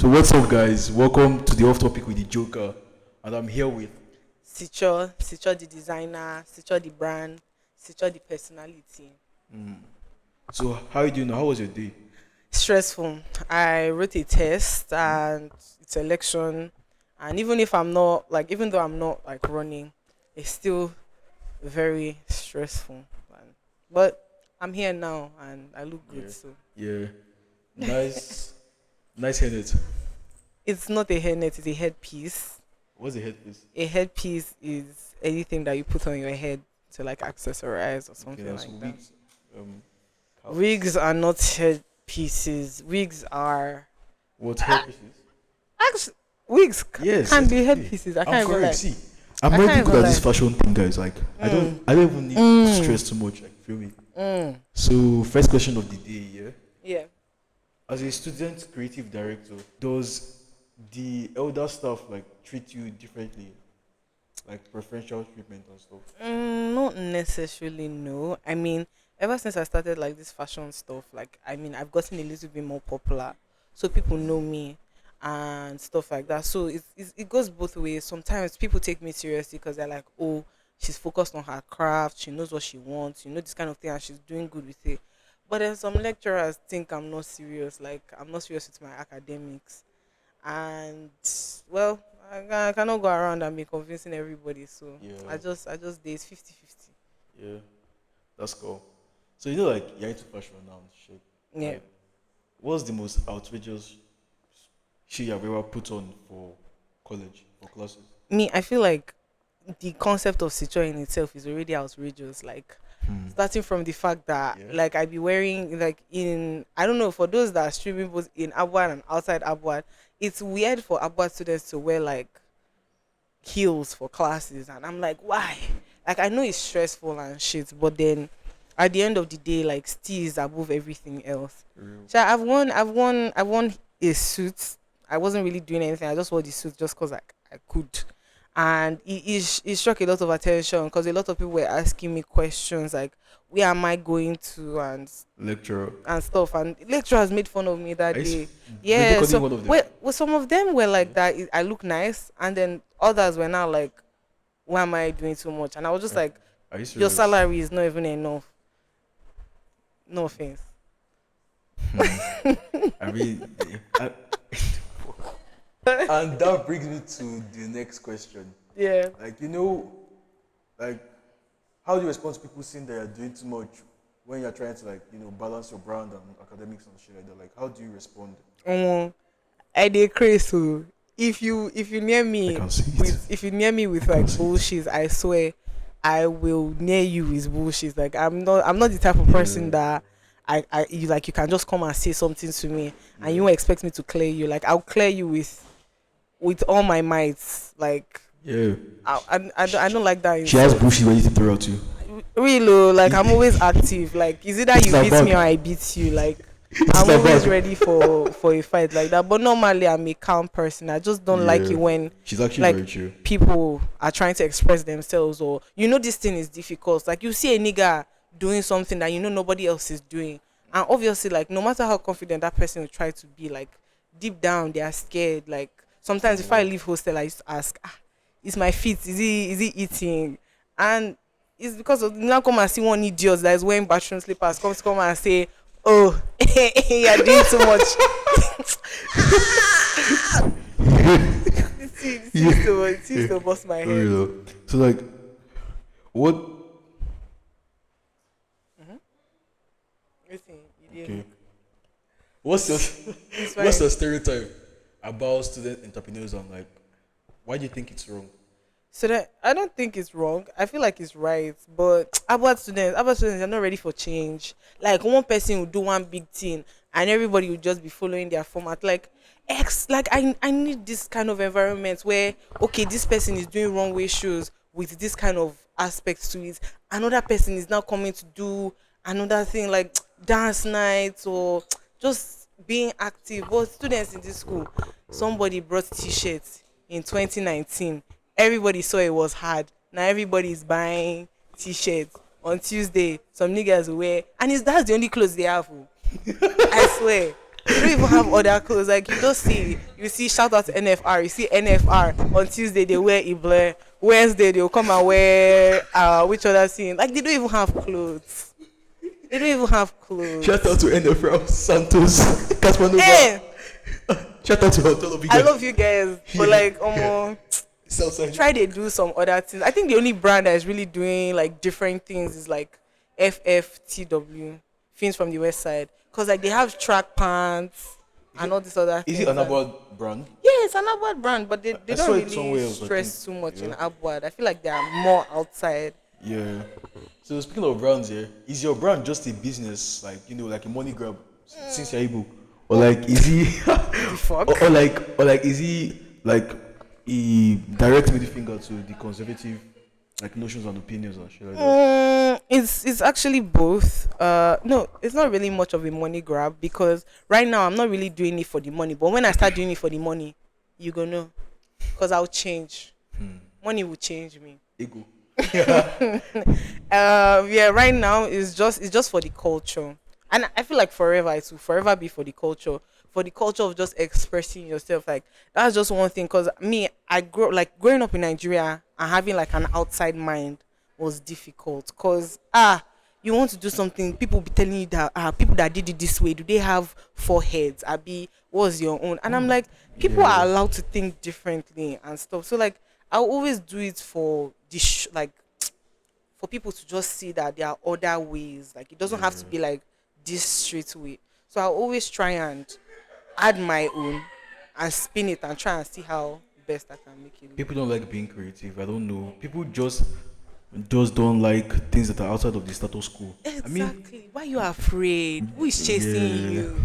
So what's up, guys? Welcome to the Off Topic with the Joker, and I'm here with. Sicho the designer, Sicho the brand, Sicho the personality. So how you doing? How was your day? Stressful. I wrote a test and it's election, and even though I'm not like running, it's still very stressful. But I'm here now and I look good. Yeah, So yeah, nice, nice headed. it's not a hairnet; it's a headpiece. What's the headpiece? A headpiece is anything that you put on your head to like accessorize or Okay, something now so like that. wigs, caps. Wigs are not headpieces. Wigs are What headpieces? actually wigs Yes, can yes, be okay. headpieces. I I'm can't even correct. lie. See, I'm I already can't good even at this lie. fashion thing, guys. Like, I don't, Mm, I don't even need to mm, stress too much. Like, feel me? mm. So, first question of the day, yeah. Yeah. As a student creative director, does the elder staff like treat you differently, like preferential treatment and stuff? Not necessarily. No. I mean, ever since I started like this fashion stuff, like I've gotten a little bit more popular, so people know me and stuff like that. So it goes both ways. Sometimes people take me seriously because they're like, oh, she's focused on her craft. She knows what she wants. You know this kind of thing, and she's doing good with it. But then some lecturers think I'm not serious. Like I'm not serious with my academics, and well, I cannot go around and be convincing everybody. So Yeah, I just did 50-50. yeah, that's cool. So like you're into fashion now and shit. Yeah. Like, what's the most outrageous shit you've ever put on for college for classes? Me, I feel like the concept of Sicho in itself is already outrageous. Like Hmm. starting from the fact that Yeah. like I be wearing like in I don't know for those that are streaming both in ABUAD and outside ABUAD, it's weird for ABUAD students to wear like heels for classes, and I'm like, why? Like I know it's stressful and shit, but then at the end of the day, like still is above everything else. Real. So I won a suit. I wasn't really doing anything. I just wore the suit just cause I could, and it struck a lot of attention because a lot of people were asking me questions like, where am I going to Lecturer. and stuff, and lecturers made fun of me I that used, day. were they Yeah, calling so one of them? well, some of them were Yeah. like that. I look nice, and then others were now like, why am I doing too much? And I was just Are, like, are you your serious? salary is not even enough. No offense. Hmm. I mean, I, and that brings me to the next question. Yeah. Like, like, how do you respond to people saying that you're doing too much when you're trying to, like, balance your brand and academics and shit like that? Like, how do you respond? I dey crazy. So if you near I me can see it. with I can like see it. bullshit, I swear I will near you with bullshit. Like I'm not the type of person Yeah, that you can just come and say something to me and yeah, you won't expect me to clear you. Like I'll clear you with all my might. Like yeah. I don't like that She has insult. bullshit ready to throw at you. Really, oh, like I'm It- always active. Like is either it's you like beat me or bag. I beat you. Like It's I'm like always bag. ready for a fight like that. But normally I'm a calm person. I just don't like Yeah. it when She's actually like very chill. people are trying to express themselves, or this thing is difficult. Like you see a nigga doing something that nobody else is doing. And obviously like no matter how confident that person will try to be, like deep down they are scared. Like sometimes if I Yeah. leave hostel I used to ask, is my feet is he eating? And it's because of now come and see one idiot that is wearing bathroom slippers comes to come and say, oh, you're doing too much. This Yeah. seems to bust my For head. real. So like, what? Mm-hmm. Listen, you Okay. didn't. What's your It's what's fine. your stereotype about student entrepreneurs and like why do you think it's wrong? So that I don't think it's wrong. I feel like it's right. But about students are not ready for change. Like one person will do one big thing and everybody will just be following their format. Like like I need this kind of environment where okay, this person is doing wrong way shows with this kind of aspects to it. Another person is now coming to do another thing like dance nights or just being active. But students in this school, somebody brought t-shirts in 2019. Everybody saw it was hard. Now everybody is buying t-shirts. On Tuesday, some niggas wear, and that's the only clothes they have. Oh. I swear. They don't even have other clothes. Like you see shout out to NFR. You see NFR on Tuesday they wear Ible. Wednesday they'll come and wear which other scene. Like they don't even have clothes. They don't even have Shout out clothes. to NFL, Santos, Caspanova. Hey, Shout out to all of you I guys. love you guys, but Yeah. like Southside. try to do some other things. I think the only brand that is really doing like different things is like FFTW, Fins from the West Side, because like they have track pants and all these other Is it things. an And ABUAD brand? yeah, it's an ABUAD brand, but they I don't saw it really somewhere else, I think. stress too much in Yeah. ABUAD. I feel like they are more outside. Yeah. So speaking of brands here, is your brand just a business, like like a money grab since you're able, or like is he, The fuck? or like is he like a direct middle finger to the conservative like notions and opinions and shit like that? It's actually both. No, it's not really much of a money grab because right now I'm not really doing it for the money. But when I start doing it for the money, you gonna know, cause I'll change. Money will change me. Ego. Yeah, right now it's just for the culture, and I feel like forever it will forever be for the culture of just expressing yourself. Like that's just one thing. Cause me, I grow like growing up in Nigeria and having like an outside mind was difficult. Cause you want to do something, people will be telling you that people that did it this way, do they have four heads? Abi, what's your own? And I'm like, people are Yeah. allowed to think differently and stuff. So like I always do it for like for people to just see that there are other ways. Like it doesn't have to be like this straight way. So I always try and add my own and spin it and try and see how best I can make it look. People don't like being creative. I don't know. People just don't like things that are outside of the status quo. I mean, Exactly. Why you afraid? Who is chasing yeah. you?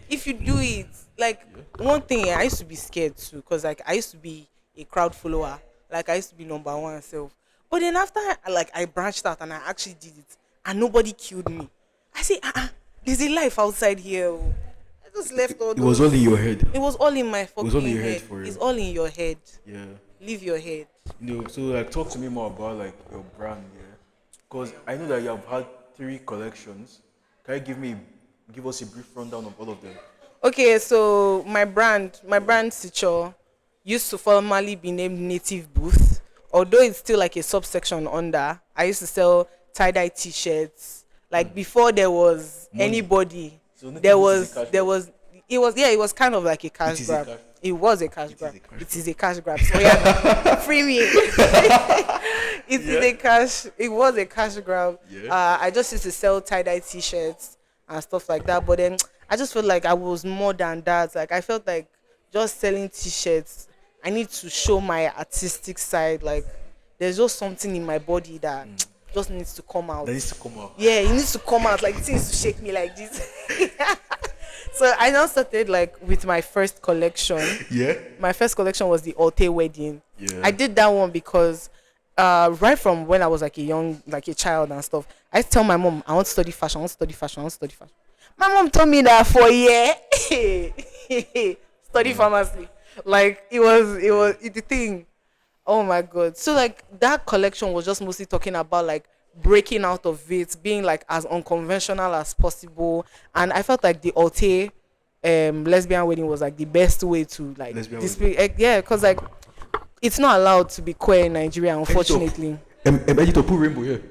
If you do it, like one thing, I used to be scared too, because like I used to be a crowd follower. Like I used to be number one self. But then after like I branched out and I actually did it, and nobody killed me. I say, there's a life outside here. Oh." I just left all It was those. all in your head. It was all in my It was all in fucking your head head. for It's you. all in your head. Yeah. Leave your head. So like talk to me more about like your brand, yeah. Because I know that you have had 3 collections. Can you give us a brief rundown of all of them? Okay, so my brand Sicho used to formerly be named Native Booth, although it's still like a subsection under. I used to sell tie-dye t-shirts. Like before there was Money. anybody, So Native there Booth is a was cash there grab. was it was kind of like a cash is a grab. cash- It was a cash is grab. a cash It is a cash grab. So yeah, free me. It is a cash. It was a cash grab. Yeah. I just used to sell tie-dye t-shirts and stuff like that. But then I just felt like I was more than that. Like I felt like just selling t-shirts, I need to show my artistic side. Like there's just something in my body that just needs to come out. That needs to come out. Yeah, it needs to come out. Like it needs to shake me like this. So I now started like with my first collection. Yeah. My first collection was the Alte wedding. Yeah. I did that one because right from when I was like a child and stuff, I used to tell my mom, I want to study fashion, I want to study fashion, I want to study fashion. My mom told me that for a year, study pharmacy. Like it the thing. Oh my god. So like that collection was just mostly talking about like breaking out of it, being like as unconventional as possible. And I felt like the Alte lesbian wedding was like the best way to like Lesbian display yeah, because like it's not allowed to be queer in Nigeria, unfortunately. Editor, put rainbow here.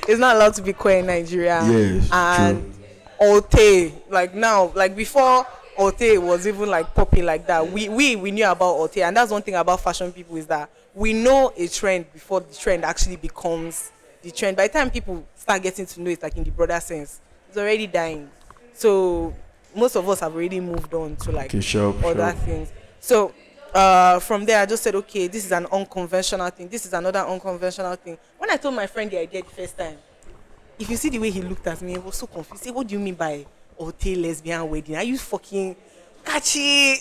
It's not allowed to be queer in Nigeria. Yes, And Alte, like now, like before Alte was even like popping like that, we knew about Alte, and that's one thing about fashion people is that we know a trend before the trend actually becomes the trend. By the time people start getting to know it, like in the broader sense, it's already dying. So most of us have already moved on to like Okay, sharp, other sharp. things. So from there, I just said, okay, this is an unconventional thing. This is another unconventional thing. When I told my friend the idea the first time, if you see the way he looked at me, he was so confused. He said, what do you mean by Alte lesbian wedding? Are you fucking catchy?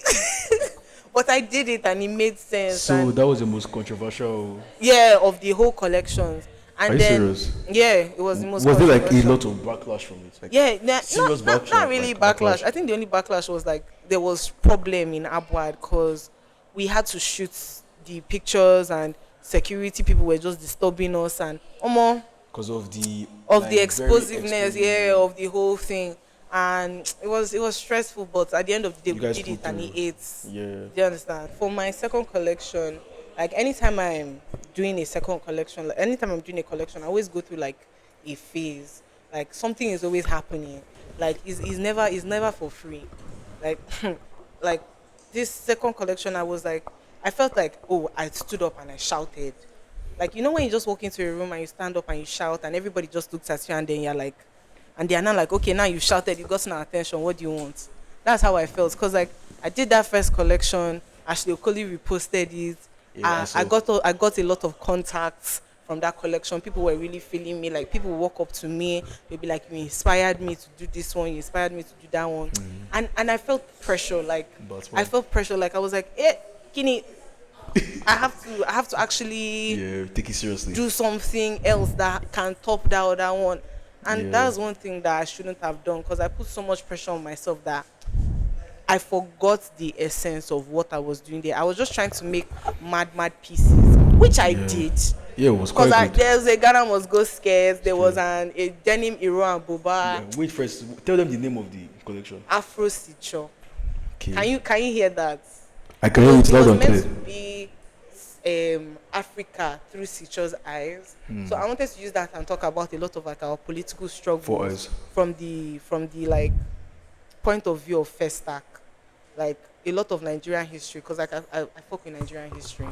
But I did it and it made sense. So And that was the most controversial. yeah, of the whole collections. And Are you then serious? yeah, it was the most Was there like a controversial. lot of backlash from it? Like, Yeah, serious not backlash, really like, backlash. backlash. I think the only backlash was like there was problem in ABUAD because we had to shoot the pictures and security people were just disturbing us and because of the of like, the very explosiveness, explosive- yeah, of the whole thing. and it was stressful. But at the end of the day, You we guys did pulled it, and he through. ate. Yeah. Do you understand? For my second collection, like anytime I'm doing a second collection, like anytime I'm doing a collection, I always go through like a phase. Like something is always happening. Like it's never for free. Like like this second collection, I felt like, oh, I stood up and I shouted. Like, when you just walk into a room and you stand up and you shout and everybody just looks at you, and then you're like, and they are now like, okay, now you shouted, you got our attention, what do you want? That's how I felt. Because like I did that first collection, Ashley Okoli reposted it. Yeah, I I saw. got a lot of contacts from that collection. People were really feeling me. Like people would walk up to me, they'd be like, you inspired me to do this one, you inspired me to do that one. And I felt pressure, like But I one. felt pressure, like I was like, Kini, I have to actually Yeah, take it seriously. do something else that can top that other one. And Yeah. that's one thing that I shouldn't have done, because I put so much pressure on myself that I forgot the essence of what I was doing there. I was just trying to make mad pieces, which I Yeah. did. Yeah, it was Because quite good. there's a Ghana must go scares. There was Yeah. a denim Iro and Boba Yeah. Wait first. Tell them the name of the collection. Afro Sicho. Okay. Can you hear that? I can hear it It loud was and meant clear. to be Africa through Sicho's eyes. So I wanted to use that and talk about a lot of like our political For struggles us. from the like point of view of Festac, like a lot of Nigerian history, because like I fuck with Nigerian history.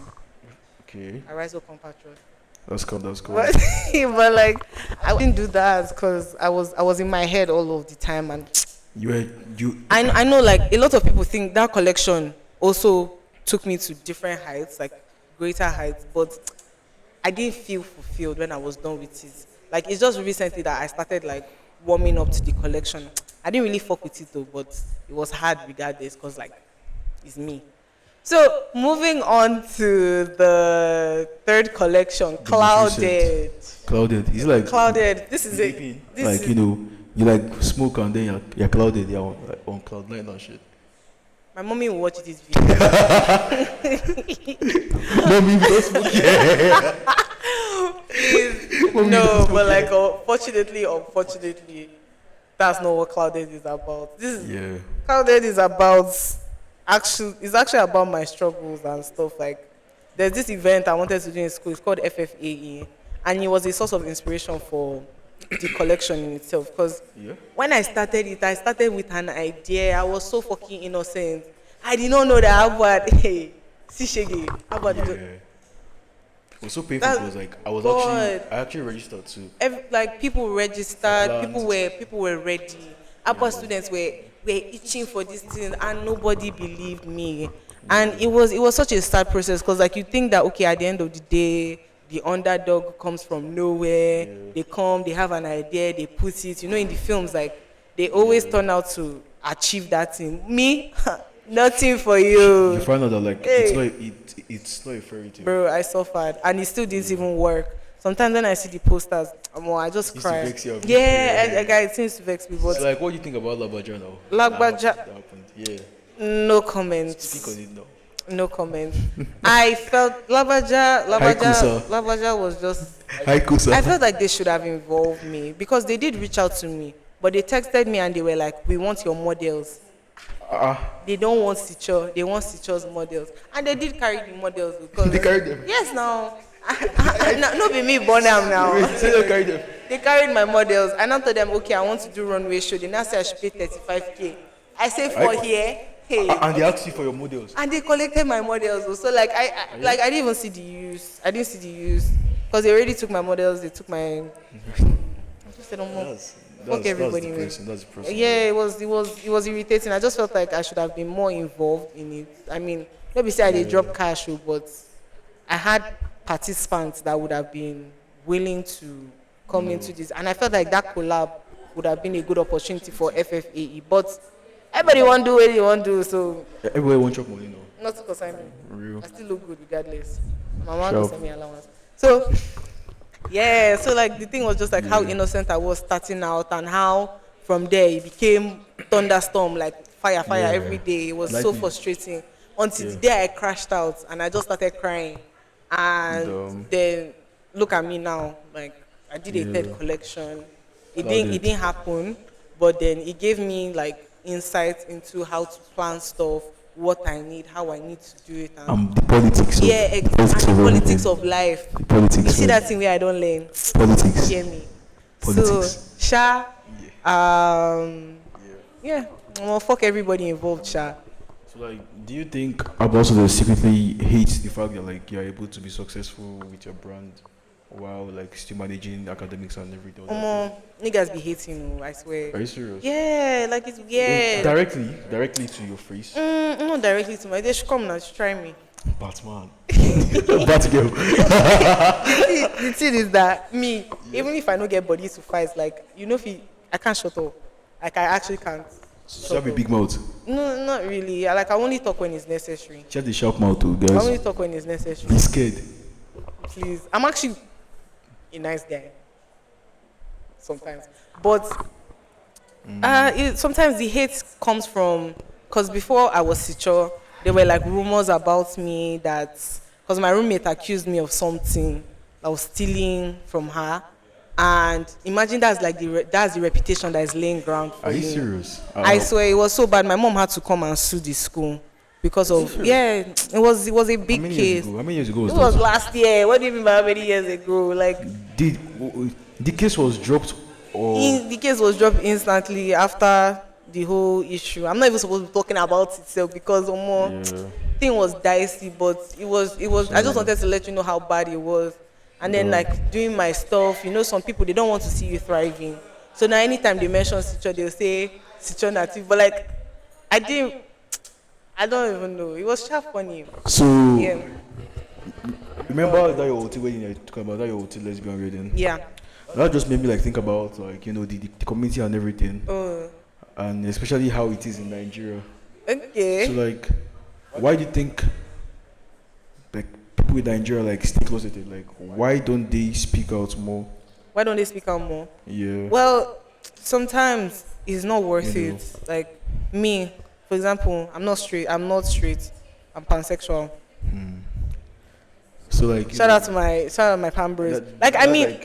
Okay. I rise up compatriot. That's cool. That's cool. But, but like I didn't do that because I was in my head all of the time, and You were you. I know like a lot of people think that collection also took me to different heights, like greater heights, but I didn't feel fulfilled when I was done with it. Like it's just recently that I started like warming up to the collection. I didn't really fuck with it though, but it was hard regardless, because like it's me. So moving on to the third collection, The most recent. Clouded. Clouded. It's like Clouded. This is it. sleeping. This Like is you like smoke and then you're clouded. You're on, like, on cloud nine and shit. my mommy will watch this video. Mommy, don't smoke. Yeah. No, but like unfortunately, that's not what Clouded is about. Yeah. Clouded is about it's actually about my struggles and stuff. Like there's this event I wanted to do in school. It's called FFAE, and it was a source of inspiration for the collection in itself. Because Yeah. when I started it, I started with an idea. I was so fucking innocent. I did not know that ABUAD, hey, Sishege, ABUAD. Yeah. It was so painful That's because like God. I actually registered too. Like people registered, Planned. people were ready. ABUAD students were itching for this thing, and nobody believed me. And it was such a sad process, because like you think that, okay, at the end of the day, the underdog comes from nowhere. They come, they have an idea, they put it. In the films, like they always turn out to achieve that thing. Me, nothing for You you. find out that like Hey. it's not a fairy tale. Bro, I suffered, and it still didn't even work. Sometimes when I see the posters, I just Used to cry. vex you a bit. Yeah, guy, it seems to vex me, So but like, what do you think about Labaja now? Lagbaja- That happened. Yeah. no Speak on comments. it now. No comments. I felt Kusa. Labaja was just. Hi, Kusa. I felt like they should have involved me, because they did reach out to me, but they texted me and they were like, "We want your models." They don't want Sicho. They want Sicho's models, and they did carry the models because They carried them. Yes, now. No, be me born am now. Say they carried them. They carried my models. I now told them, okay, I want to do runway show. They now say I should pay 35K. I say for here, hey. And they asked you for your models. And they collected my models. So like I didn't even see the use. I didn't see the use, because they already took my models. They took my. I just said, "Oh, fuck everybody." Man. That's depressing. Yeah, it was irritating. I just felt like I should have been more involved in it. I mean, maybe say I did drop cash, but I had participants that would have been willing to come into this, and I felt like that collab would have been a good opportunity for FFAE. But everybody want to do what they want to do, so Everybody wants your money now. not to concern me. Real. I still look good regardless. My mom Sure. will send me allowance. So yeah, so like the thing was just like how innocent I was starting out, and how from there it became thunderstorm, like fire Yeah. every day. It was so Lightning. frustrating until the Yeah. day I crashed out and I just started crying. And then look at me now, like I did a third collection. It Clouded. didn't happen, but then it gave me like insight into how to plan stuff, what I need, how I need to do it, and The politics of yeah, the politics and of the politics everything. of life. The You politics see that first. thing where I don't learn, Politics. hear me. So, Politics. Sha, Yeah. Yeah. yeah, well, fuck everybody involved, Sha. So like, do you think ambassadors secretly hate the fact that like you're able to be successful with your brand while like still managing academics and everything? Niggas be hating, I swear. Are you serious? Yeah, like it's weird. Directly to your face. Not directly to my. They should come now to try me. Batman. Batgirl. The thing is that me, even if I don't get body to fight, like if I can't shut up. Like I actually can't. So have a big mouth. No, not really. I only talk when it's necessary. She has the sharp mouth too, I only guys. talk when it's necessary. Be scared. Please, I'm actually a nice guy. Sometimes, but sometimes the hate comes from because before I was Sicho, there were like rumors about me that because my roommate accused me of something I was stealing from her, and imagine that's the reputation that is laying ground for Are you me. serious? I swear it was so bad. My mom had to come and sue the school because of it was a How big many case. years ago? How many years ago was It was that? last year. What do you mean by how many years ago? Like Did the case was dropped or the case was dropped instantly after the whole issue. I'm not even supposed to be talking about itself because yeah. thing was dicey, but it was. I just wanted to let you know how bad it was, and then like doing my stuff. Some people they don't want to see you thriving. So now anytime they mention Sicho, they'll say Sicho native, but like I didn't. I don't even know. It was sharp funny. So Yeah, remember that your OT when you talking about that your OT lesbian wedding? yeah. That just made me like think about like the community and everything, Oh, and especially how it is in Nigeria. okay. So like, why do you think like people in Nigeria like stay closeted? Like, why don't they speak out more? Why don't they speak out more? Yeah. Well, sometimes it's not worth You know. it. Like me, for example, I'm not straight. I'm pansexual. So like, Shout out to my pan bros. Like I that's mean,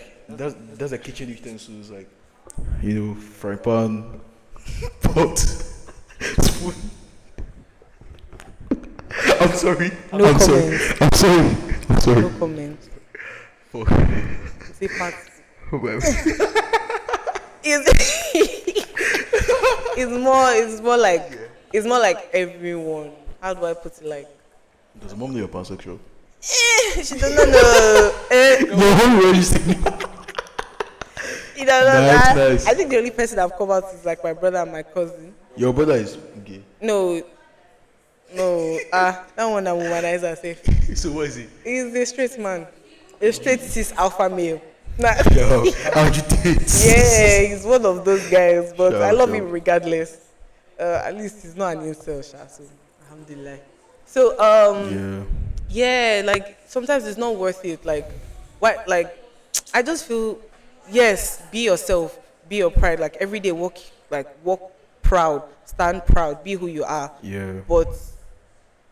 that's a kitchen utensils like, fry pan, pot, spoon. I'm sorry. No I'm sorry. comment. I'm sorry. I'm sorry. no comment. Fuck. Say part. Well, It's it's more like everyone. How do I put it? Like does mom know you're pansexual? she doesn't know. No, how will you say? You don't know Nice, that. nice. I think the only person I've come out is like my brother and my cousin. Your brother is gay. No, that one that womanize herself. So what is he? He's a straight man, a straight cis alpha male. Nah. Yo, agitate. Yeah, he's one of those guys, but Sure, I love sure. him regardless. At least he's not an incel, sha, so alhamdulillah. So Yeah. like sometimes it's not worth it. Like why? Like I just feel yes, be yourself, be your pride. Like every day, walk proud, stand proud, be who you are. Yeah. But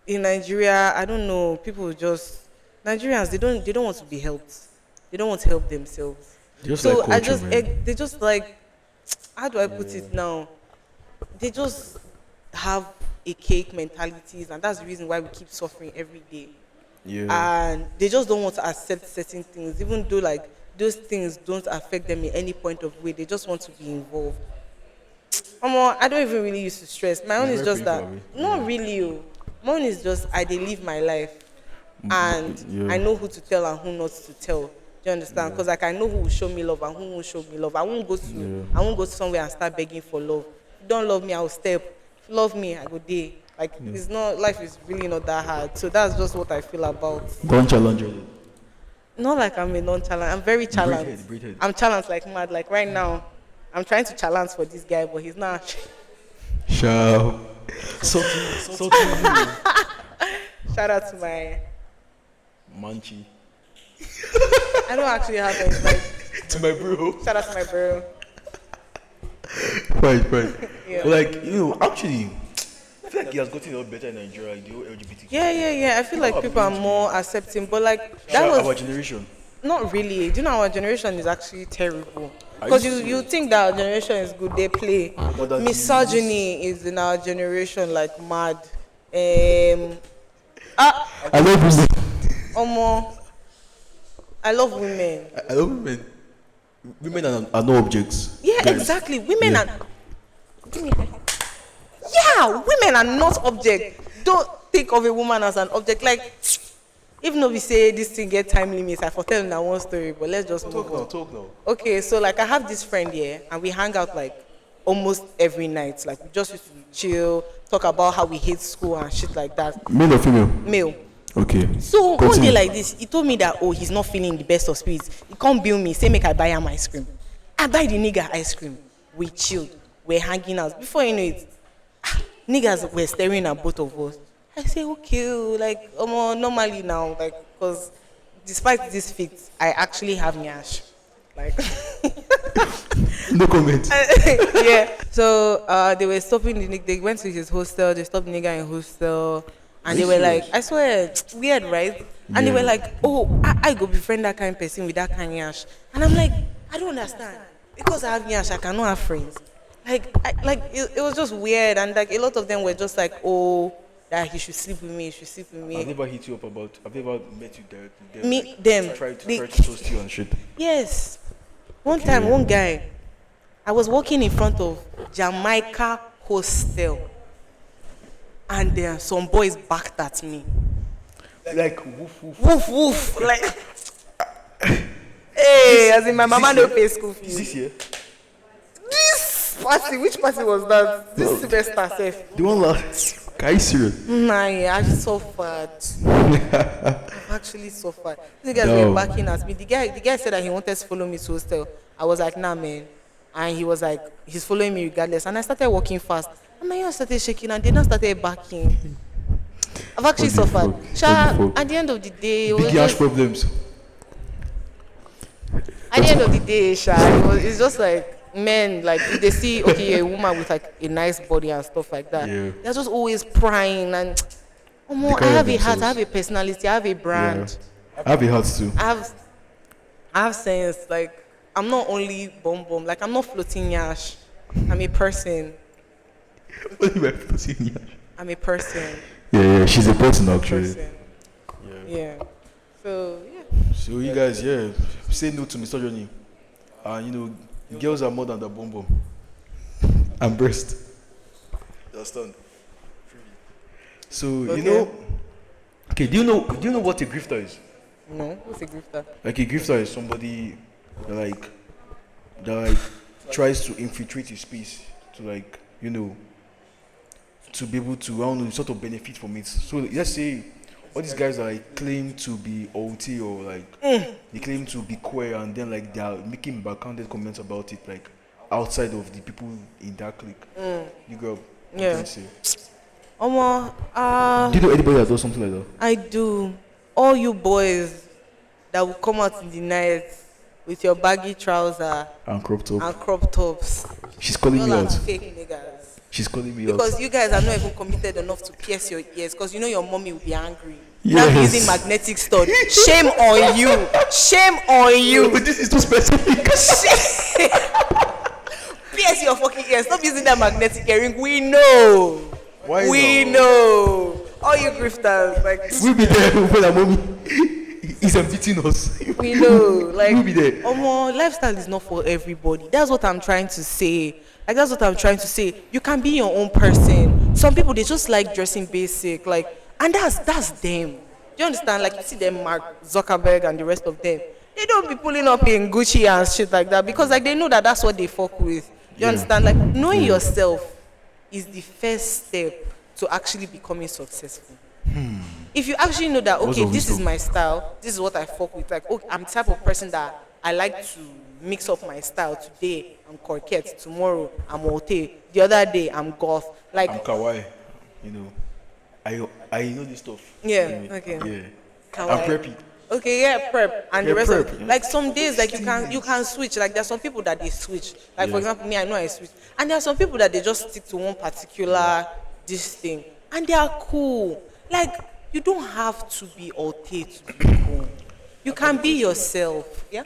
in Nigeria, I don't know. People just Nigerians they don't want to be helped. They don't want to help themselves. Just So like culture, man. they just like how do I put it now? They just have a cake mentalities, and that's the reason why we keep suffering every day. Yeah. And they just don't want to accept certain things, even though like those things don't affect them in any point of way. They just want to be involved. I don't even really used to stress. My own It's is very just that painful, abi? not really. My own is just I dey live my life, and yeah. I know who to tell and who not to tell. Do you understand? Because like I know who will show me love and who won't show me love. I won't go to somewhere and start begging for love. If you don't love me, I will step. If you love me, I go there. Like it's not life is really not that hard. So that's just what I feel about. Don't challenge it. Not like I'm a non-challenge. I'm very challenged. Breathe head. I'm challenged like mad. Like right now, I'm trying to challenge for this guy, but he's not. Sharp. So Shout out to my. Manchi. I don't actually have any. Like, To my bro. shout out to my bro. Right. Yeah. But like, actually, I feel like he has gotten a lot better in Nigeria, the whole LGBTQ. Yeah. I feel like people are more accepting, but like that Our was generation. not really. Do you know our generation is actually terrible? Are you Because you serious? think that our generation is good, they play. But that is Misogyny is in our generation like mad. Um, I love women. Omo, I love women. I love women. Women are no objects, Yeah, guys. exactly. Women Yeah. are. Give me a high five. Yeah, women are not object. Don't think of a woman as an object. Like, if no, we say this thing get time limits. I for telling that one story, but let's just move talk now, on. talk now. Okay, so like I have this friend here, and we hang out like almost every night. Like we just used to chill, talk about how we hate school and shit like that. Male or female? Male. Okay. So one Continue. day like this, he told me that he's not feeling the best of spirits. He come bill me, say make I buy him ice cream. I buy the nigga ice cream. We chilled. We're hanging out. Before you know it, niggas were staring at both of us. I say okay, like normally now, like because despite this fit, I actually have nyash. Like No comment. yeah. So they were stopping the nigga. They went to his hostel. They stopped the nigga in hostel, and they were like, I swear, weird, right? And they were like, oh, I go befriend that kind of person with that kind of yash. And I'm like, I don't understand. Because I have yash, I cannot have friends. It was just weird, and like a lot of them were just like, oh, that he should sleep with me, he should sleep with I've me. never hit you up about. I've never met you directly. Me, them. Try to They- toast you and shit. Yes. One time, one guy, I was walking in front of Jamaica Hostel, and then some boys backed at me. Like woof woof. Woof woof, like. Hey, as in my mama no pay school Is fees. this here? This party, which party was that? This Sylvester safe. The one last. Are you serious? Nah, yeah, I suffered. I've actually suffered. These guys No. were backing at me. The guy said that he wanted to follow me to hostel. I was like, nah, man. And he was like, he's following me regardless. And I started walking fast. And my hands started shaking, and they now started backing. I've actually What the suffered. fuck? Sha, What the fuck? at the end of the day, it was Big ass just, problems. at the end of the day, Sha, it's just like men, like if they see okay a woman with like a nice body and stuff like that, Yeah. they're just always prying and. They I carry have a heart, themselves. I have a personality, I have a brand. I have a heart too. I have sense. Like I'm not only bomb. Like I'm not floating yash. I'm a person. What do you mean by seeing you? I'm a person. Yeah, she's a person actually. Person. Yeah. Yeah. So yeah. So you guys, say no to misogyny. And girls are more than the bomb bomb. And breast. You understand? So Okay. okay, do you know what a grifter is? No, what's a grifter? Like a grifter is somebody that tries to infiltrate his space to to be able to I don't know, sort of benefit from it. So let's say all these guys that claim to be OT or they claim to be queer and then they are making backhanded comments about it outside of the people in that clique. You go. Yeah. Say. Do Do you know anybody that does something like that? I do. All you boys that will come out in the night with your baggy trouser And crop top. and crop tops. She's calling All me are out. fake niggas. She's calling me out. Because you guys are not even committed enough to pierce your ears. Because you know your mommy will be angry. Now Yes. using magnetic stud. Shame on you. Shame on you. But this is too specific. Pierce your fucking ears. Stop using that magnetic earring. We know. Why We not? know. All you grifters. We'll be there when our mommy is beating us. We know. We'll be there. Lifestyle is not for everybody. That's what I'm trying to say. That's what I'm trying to say. You can be your own person. Some people, they just like dressing basic. And that's them. Do you understand? You see them, Mark Zuckerberg and the rest of them. They don't be pulling up in Gucci and shit like that because they know that that's what they fuck with. You understand? Knowing yourself is the first step to actually becoming successful. If you actually know that, okay, this is my style, this is what I fuck with. Okay, I'm the type of person that I like to mix up my style. Today, I'm coquette. Tomorrow, I'm haute. The other day, I'm goth. I'm kawaii. I know this stuff. Yeah, Anyway, okay. Yeah. Kawaii. I'm preppy. Okay, yeah, prep and the Yeah, rest prep. of some days you can switch. There's some people that they switch. For example, me, I know I switch, and there are some people that they just stick to one particular this thing, and they are cool. You don't have to be haute to be cool. You can be yourself. Yeah.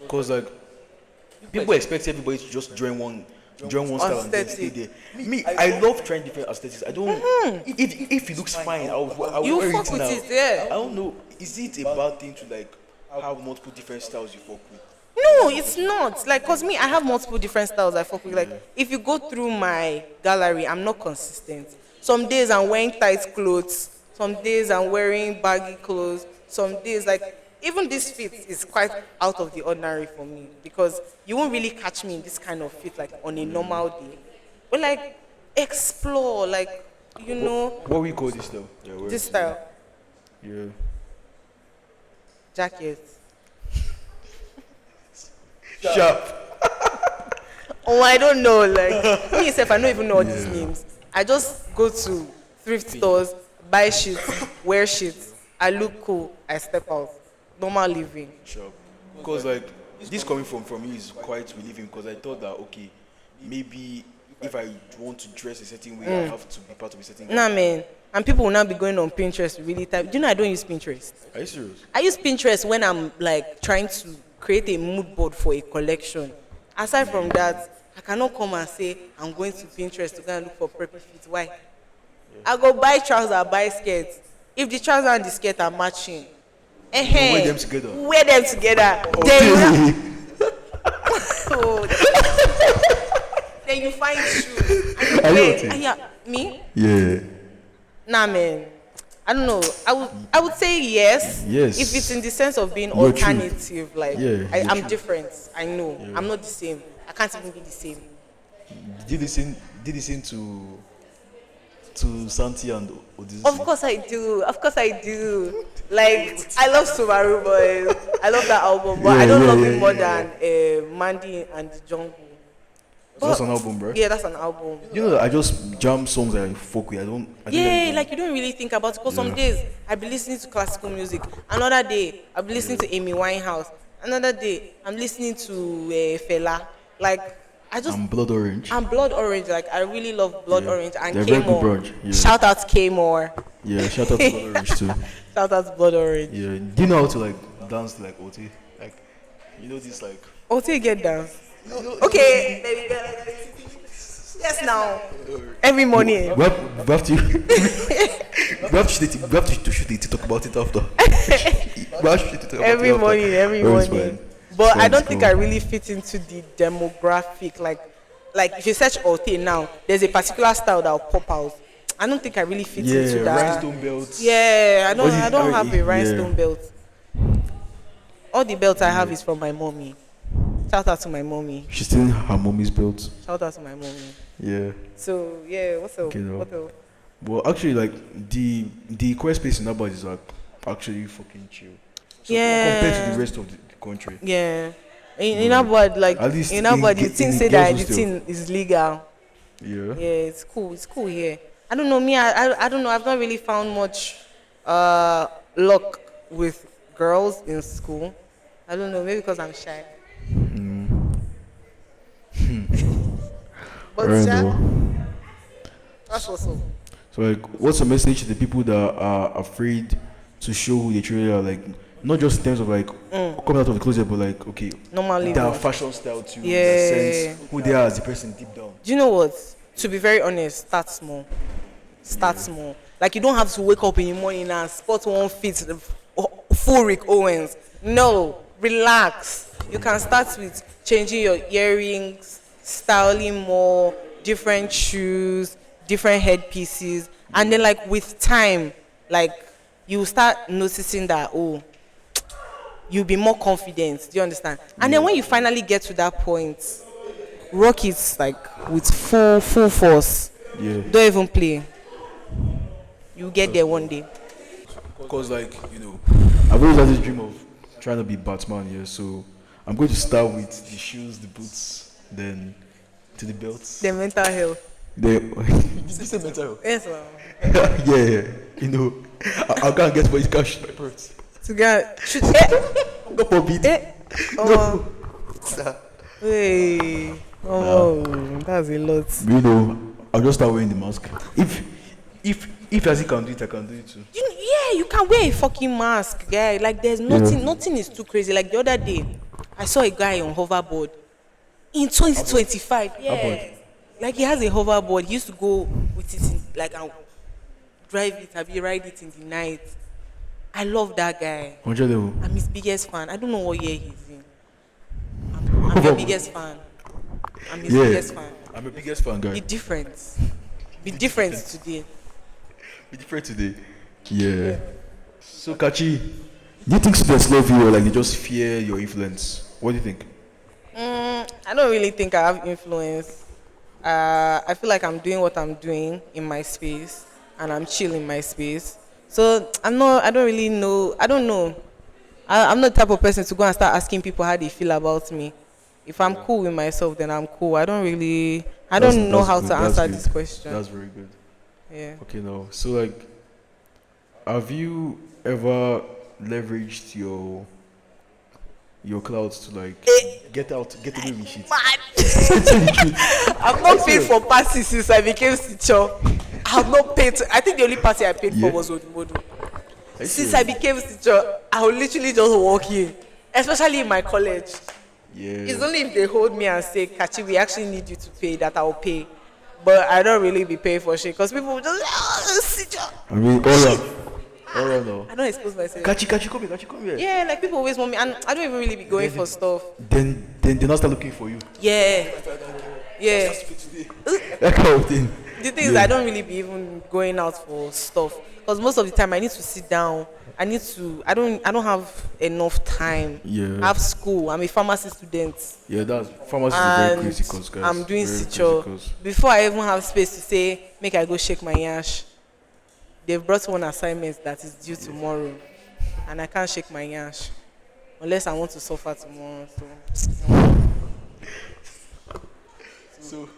Because like people expect everybody to just join one style and then stay Aesthetic. there. Me, I love trying different aesthetics. I don't. If it looks fine, I'll You wear fuck it with now. it, yeah. I don't know. Is it a bad thing to like have multiple different styles you fuck with? No, it's not. Like, cause me, I have multiple different styles I fuck with. Like, if you go through my gallery, I'm not consistent. Some days I'm wearing tight clothes. Some days I'm wearing baggy clothes. Some days, like, even this fit is quite out of the ordinary for me because you won't really catch me in this kind of fit like on a normal day. But like, explore, like, you know, What we call this though? Yeah, this style Yeah. jacket. Sharp. Oh, I don't know. Like me myself, I don't even know all these names. I just go to thrift stores, buy shit, wear shit. I look cool. I step out. Normal living. Sharp. Because like this coming from me is quite relieving because I thought that okay, maybe if I want to dress a certain way, I have to be part of a certain. Nah, man. And people will now be going on Pinterest to really type. Do you know I don't use Pinterest? Are you serious? I use Pinterest when I'm like trying to create a mood board for a collection. Aside from that, I cannot come and say I'm going to Pinterest to go and look for preppy fit. Why? I go buy trousers, buy skirts. If the trouser and the skirt are matching, Wear them together. Wear them together. Then then you find shoes. And you Are you wear- okay? and yeah, me? Yeah. Nah, man. I don't know. I would say yes. Yes. If it's in the sense of being You're true. alternative, like Yeah, I'm true. different. I know. I'm not the same. I can't even be the same. Did you listen to Santi and Odysseus? Of course I do. Of course I do. Like I love Subaru Boys. I love that album, but I don't love it more than Mandy and the Jungle. That's an album, bro. Yeah, that's an album. You know that I just jam songs that I fuck with. I don't Yeah, like you don't really think about it. Because some days I'll be listening to classical music. Another day I'll be listening to Amy Winehouse. Another day I'm listening to Fela. Like I just I'm Blood Orange. I'm Blood Orange. Like I really love Blood Orange and They're very good K-More. branch, yeah. Shout out K-More. Yeah, shout out to Blood Orange too. Shout out to Blood Orange. Yeah. Do you know how to like dance like OT? Like you know this like Oh, take get down. Okay, baby girl. Yes, now. Every morning. we have to to shoot it to talk about it after. We have to shoot it to talk about Every it after. morning, every Oh, it's morning. fine. But It's I fine, don't it's think cool. I really fit into the demographic. Like if you search Ote now, there's a particular style that will pop out. I don't think I really fit into Yeah, that. rhinestone belts. Yeah, What is- I don't have a yeah. rhinestone belt. All the belts I have is from my mommy. Shout out to my mommy. She's still in her mommy's belt. Shout out to my mommy. Yeah. So yeah, what's up? Okay, no. What else? Well, actually, like the queer space in Abad is like actually fucking chill. So Yeah. compared to the rest of the country. Yeah. In ABUAD, like At least in ABUAD, you in think the say that girls' the hostel. thing is legal. Yeah. Yeah, it's cool. It's cool here. I don't know me. I don't know. I've not really found much luck with girls in school. I don't know. Maybe because I'm shy. But Right, shy, though. that's what's up. So like, what's the message to the people that are afraid to show who they truly are? Like, not just in terms of like coming out of the closet, but like, okay, Normally, their fashion style too. Yeah. their sense, who they are as a person deep down. do you know what? To be very honest, start small. Start small. Like you don't have to wake up in the morning and spot one fit full Rick Owens. No, relax. You can start with changing your earrings, styling more, different shoes, different headpieces, and then like with time, like you start noticing that you'll be more confident. Do you understand? And then when you finally get to that point, rock it like with full force. Yeah. Don't even play. You get there one day. Because like, you know, I've always had this dream of trying to be Batman, yeah. So I'm going to start with the shoes, the boots, then to the belts. The mental health. Then did you say mental health? Yes, ma'am. Yeah. You know, I can't get what you can't shoot my parents. To get shoot. God forbid. Oh. Hey. Oh, that's a lot. You know, I'll just start wearing the mask. If Yazzie can do it, I can do it too. Yeah, you can wear a fucking mask, guy. Like there's nothing, nothing is too crazy. Like the other day, I saw a guy on hoverboard in 2025. About Yeah, like he has a hoverboard. He used to go with it, like and drive it, have you ride it in the night. I love that guy. 100 level. I'm his biggest fan. I don't know what year he's in. I'm your biggest fan. I'm his Yeah. biggest fan. I'm a biggest fan, guy. Be different. Be different today. Be different today. Yeah. So, Kachi, do you think students love you or like they just fear your influence? What do you think? I don't really think I have influence. I feel like I'm doing what I'm doing in my space, and I'm chill in my space. So I'm not. I don't really know. I don't know. I'm not the type of person to go and start asking people how they feel about me. If I'm cool with myself, then I'm cool. I don't really. I don't know how good. to That's answer good. this question. That's very good. Yeah. Okay, now, so like, have you ever leveraged your clouds to like get away with shit? I've not paid for passes since I became Sicho. I've not paid. I think the only party I paid Yeah. for was Odimodo. I Since see. I became Sicho, I will literally just walk in, especially in my college. Yeah. It's only if they hold me and say, Kachi, we actually need you to pay that I'll pay. But I don't really be paying for shit because people will just, Sicho. I mean, all around now. I don't expose myself. Kachi, come here. Yeah, like people always want me, and I don't even really be going for stuff. Then they not start looking for you. Yeah. Yeah. That kind of thing. The thing is, I don't really be even going out for stuff because most of the time I need to sit down. I don't have enough time. Yeah. I have school. I'm a pharmacy student. Yeah, that's pharmacy is a very And crazy course, guys. I'm doing Very Sicho. crazy course. Before I even have space to say, make I go shake my yash. They've brought one assignment that is due tomorrow, and I can't shake my yash unless I want to suffer tomorrow. So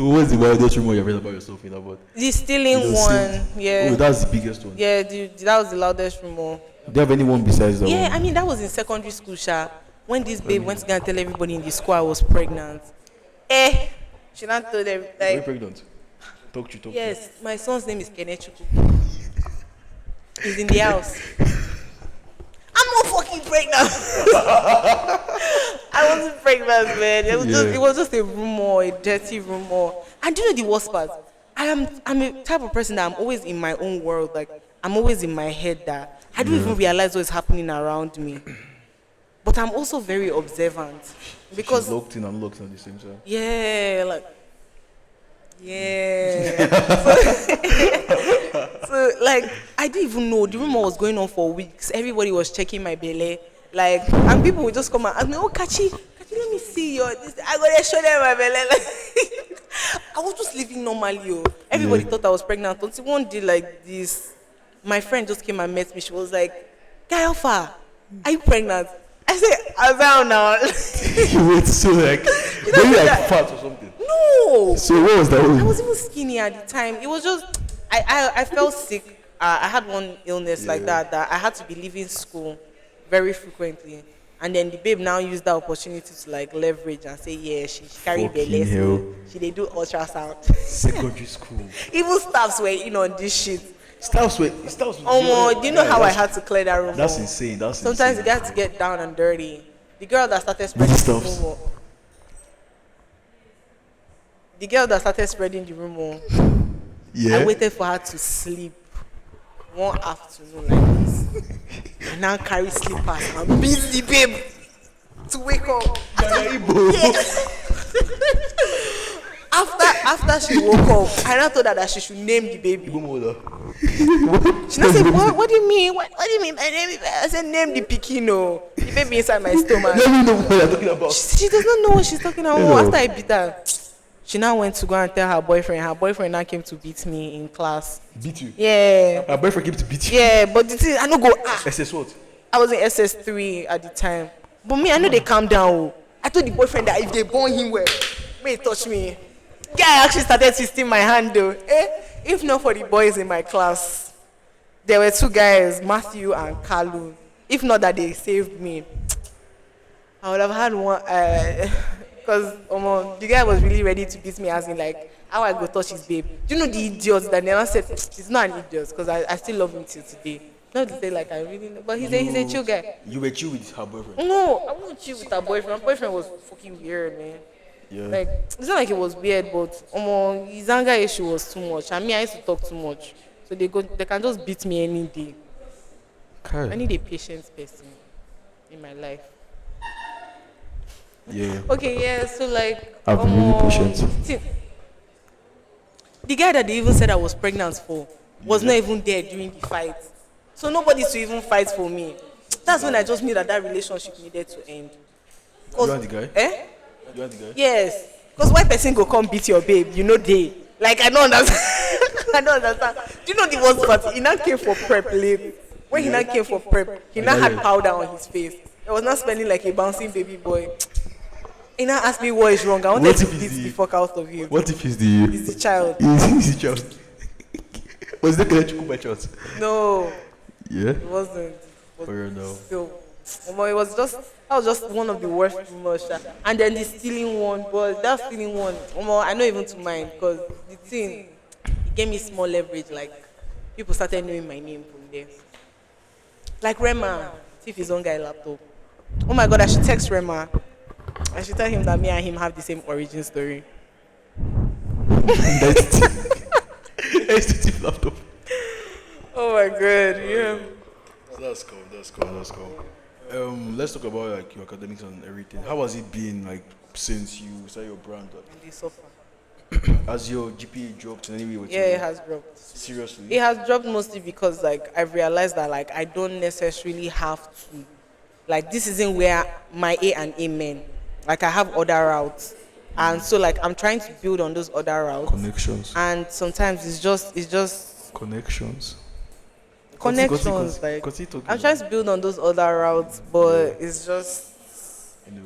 what's the wildest rumor you've heard about yourself in about? The stealing You don't one, yeah, Oh, that's the biggest one. yeah, that was the loudest rumor. Do you have anyone besides that Yeah, one? I mean that was in secondary school, Sha. When this babe went to go and tell everybody in the school I was pregnant. She not told them Are you like, pregnant? Talk to you. yes, my son's name is Kachisicho. He's in the house. I'm not fucking pregnant. I wasn't pregnant, man. It was just a rumor, a dirty rumor. And do you know the worst part? I'm a type of person that I'm always in my own world. Like I'm always in my head that I don't even realize what's happening around me. But I'm also very observant because She's locked in and locked in at the same time. yeah, like yeah. So like I didn't even know the rumor was going on for weeks. Everybody was checking my belly, like, and people would just come and ask me, "Oh, Kachi, let me see your this." I gotta show them my belly. Like, I was just living normally. Oh. Everybody thought I was pregnant. Until one day like this, my friend just came and met me. She was like, "Guy, how far? Are you pregnant?" I said, "I'm down now." Wait, so like, were you like fat or something? No. So what was that I one? was even skinny at the time. It was just I felt sick. I had one illness like that I had to be leaving school very frequently. And then the babe now used that opportunity to like leverage and say, yeah, she carried the Fucking hell. lesson. She they do ultrasound. Secondary school. Even staffs were in on this shit. Staffs were. Do you know how I had to clear that room? That's insane. That's Sometimes insane. you have to get down and dirty. The girl that started spreading the Staffs. rumor. The girl that started spreading the rumor. Yeah. I waited for her to sleep one afternoon like this. I now carry slippers and beat the babe to wake up. After she woke up, I now told her that she should name the baby. She now said, what do you mean? What do you mean by name it? I said, name the pikino. The baby inside my stomach. Let me know what you're talking about. She does not know what she's talking about. Hello. After I beat her, she now went to go and tell her boyfriend. Her boyfriend now came to beat me in class. Beat you. Yeah. My boyfriend came to beat you. Yeah, but the thing, I don't go. SS what? I was in SS3 at the time. But me, I know they calm down. Oh. I told the boyfriend that if they burn him well, may he touch me. Guy actually started twisting my hand though. If not for the boys in my class, there were two guys, Matthew and Kalu. If not that they saved me, I would have had one. Because the guy was really ready to beat me, as in like how I go touch his babe. Do you know the idiots that never said he's not an idiot? Because I still love him till today. Not to say like I really know, but he's a chill guy. You were chill with her boyfriend. No, I won't chill with her boyfriend. My boyfriend was fucking weird, man. Yeah. Like it's not like it was weird, but his anger issue was too much. And me, I used to talk too much. So they can just beat me any day. I Okay. need a patient person in my life. Yeah. Okay, yeah, so like I've been really patient. the guy that they even said I was pregnant for was not even there during the fight. So nobody to even fight for me. That's when I just knew that that relationship needed to end. You are the guy? Eh? You are the guy? Yes. Because why person go come beat your babe? You know they. Like I don't understand. I don't understand. Do you know the worst part? He now came for prep late. When he now came for prep, he now had powder on his face. He was not spending like a bouncing baby boy. He now asked me what is wrong. I wanted What to if beat it's the fuck out of him. What if he's the He's the child. He's the child? Was that Kachisicho by chance? No, Yeah. it wasn't. Fair enough. Still, it was just that was just one of the worst rumors. Sha. And then the stealing one, but that stealing one, I know even to mind because the thing it gave me small leverage. Like people started knowing my name from there. Like Rema, thief his own guy laptop. Oh my god, I should text Rema. I should tell him that me and him have the same origin story. That's the laptop. Oh my god, yeah. So that's cool. That's cool. That's cool. Let's talk about like your academics and everything. How has it been like since you started your brand? And they suffer. Has your GPA dropped in any way? Yeah, it has dropped. Seriously? It has dropped mostly because like I've realized that like I don't necessarily have to like this isn't where my A and Amen. Like I have other routes. And so like I'm trying to build on those other routes. Connections. And sometimes it's just Connections. connections. Like I'm trying to build on those other routes, but it's just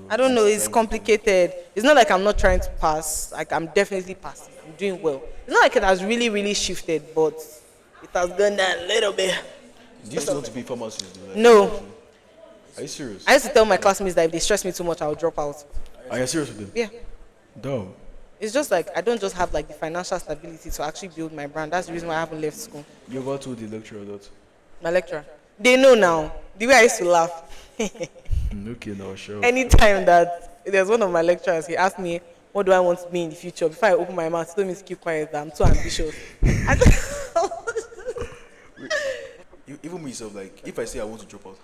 I don't know, it's complicated. It's not like I'm not trying to pass. Like I'm definitely passing. I'm doing well. It's not like it has really, really shifted, but it has gone down a little bit. Do you still want to be a pharmacist? Like, No. Are you serious? I used to tell my classmates that if they stress me too much, I'll drop out. Are you serious with them? Yeah. Damn. It's just like I don't just have like the financial stability to actually build my brand. That's the reason why I haven't left school. You ever told the lecturer that? My lecturer. They know now. The way I used to laugh. Okay, now sure. Anytime that there's one of my lecturers, he asked me, what do I want to be in the future? Before I open my mouth, he told me to keep quiet, that I'm too ambitious. Even myself, like, if I say I want to drop out,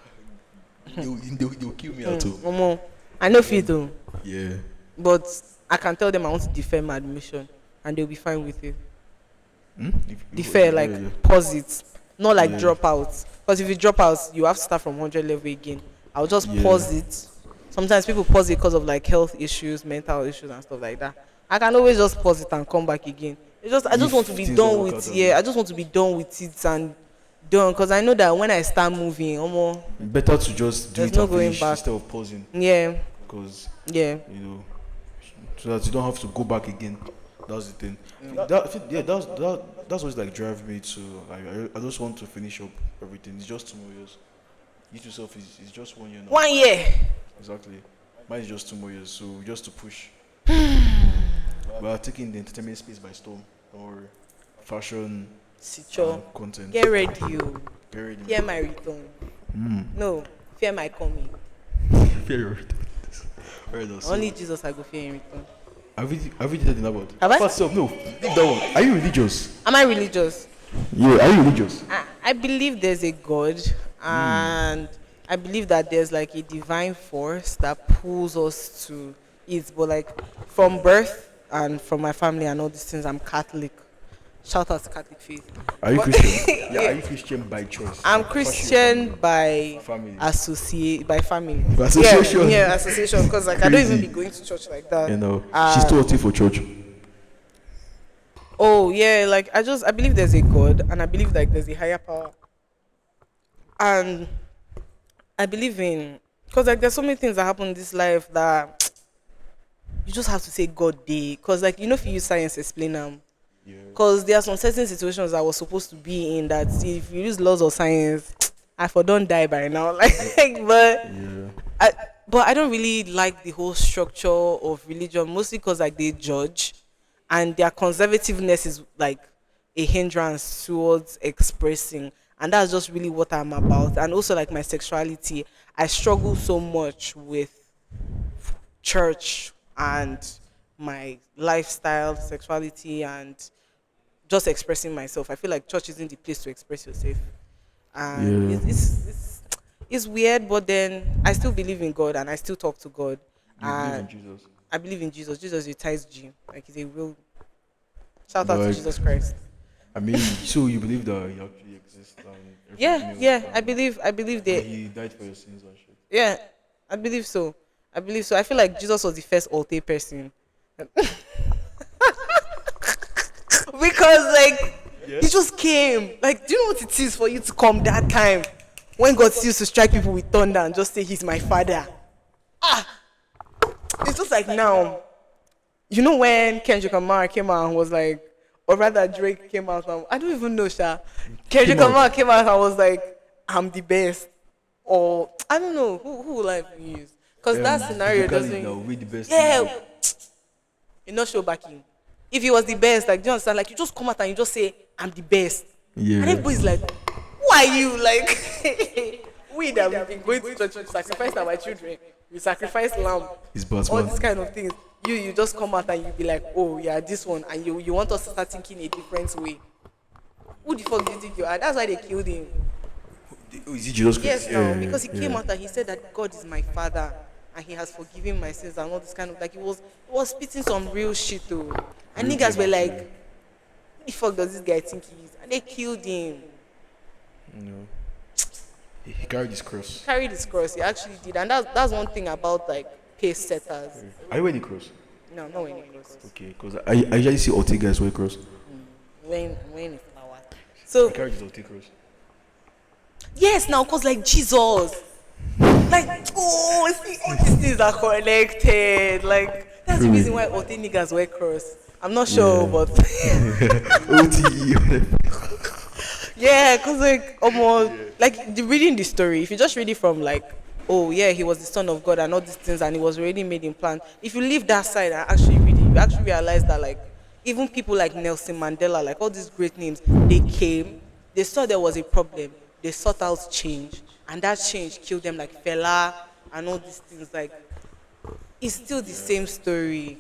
they'll kill me out too. Momo, I know fit though, Yeah. but I can tell them I want to defer my admission, and they'll be fine with it. Defer, like pause it, not like drop out. Because if you drop out, you have to start from 100 level again. I'll just pause it. Sometimes people pause it because of like health issues, mental issues, and stuff like that. I can always just pause it and come back again. I just want to be done with I just want to be done with it and done because I know that when I start moving, better to just do there's it no and going finish back. instead of pausing. Yeah, Because yeah. you know, so that you don't have to go back again. That's the thing. That's what's like drive me to. I just want to finish up everything. It's just 2 more years. You yourself is just 1 year now. 1 year. Exactly. Mine is just 2 more years, so just to push. We are taking the entertainment space by storm. Or fashion, Sicho, content. get ready, you. Get ready. Fear my return. No, fear my coming. Fear your return. Very nice. Only Jesus I go fear in return. Have you did that about? Have I? First up, no. Leave that one. Are you religious? Am I religious? Yeah. Are you religious? I believe there's a God, and I believe that there's like a divine force that pulls us to it. But like from birth and from my family and all these things, I'm Catholic. Shout out to Catholic faith. Are you Christian? Yeah. Are you Christian by choice? I'm Christian by family. by family. By association. Yeah, association. Because like I don't even be going to church like that. You know, she's too active for church. Oh yeah, like I believe there's a God, and I believe like there's a higher power, and I believe in because like there's so many things that happen in this life that you just have to say God day. Because like if you use science explain them. Because there are some certain situations I was supposed to be in that if you use laws of science, I for don't die by now. But I don't really like the whole structure of religion, mostly because like they judge, and their conservativeness is like a hindrance towards expressing. and that's just really what I'm about. And also like my sexuality, I struggle so much with church and my lifestyle, sexuality, and just expressing myself. I feel like church isn't the place to express yourself, and Yeah. it's weird. But then I still believe in God and I still talk to God, You believe and in Jesus? I believe in Jesus. Jesus retides G, like he's a real shout out to Like, Jesus Christ. I mean, so you believe that he actually exists and Yeah, everything else yeah, I can, believe. I believe and that. he died for your sins and shit. Yeah, I believe so. I believe so. I feel like Jesus was the first Alte person. Because like Yeah. he just came. Like, do you know what it is for you to come that time when God used to strike people with thunder and just say he's my father? It's just like now. You know when Kendrick Lamar came out and was like, or rather Drake came out and I don't even know, Sha. Kendrick Came out. Lamar came out and was like, I'm the best. Or I don't know who will I use? Because that scenario Biblically, now doesn't. we the best. Yeah, you know, show backing. If he was the best, like, do you understand? Like, you just come out and you just say, I'm the best. Yeah. And everybody's like, who are you? Like, we that we've been going to church to sacrifice our children, we sacrifice lamb, It's all Batman. these kind of things. You just come out and you be like, oh, yeah, this one. And you want us to start thinking a different way. Who the fuck do you think you are? That's why they killed him. Is it Jesus Christ? Yes, now, because he came yeah. out and he said that God is my father and he has forgiven my sins and all this kind of like he was spitting some real shit though. And Real niggas game, were like, actually. who the fuck does this guy think he is? And they killed him. No. He carried his cross. Carried his cross, he actually did. And that's one thing about like pace setters. Are you wearing the cross? No, I'm not wearing a cross. Okay, because I usually see Ortega guys wear cross. I'm wearing a flower. So He carried his Ortega cross. yes, now cause like Jesus. Like, oh, see, all these things are connected. Like, that's the reason why Ote niggas wear cross. I'm not sure, Yeah. but OTE. yeah, cause like almost like reading the story. If you just read it from like, oh yeah, he was the son of God and all these things, and he was already made in plan. If you leave that side and actually read it, you actually realize that like even people like Nelson Mandela, like all these great names, they came, they saw there was a problem, they sought out change, and that change killed them. Like Fela and all these things. Like it's still the same story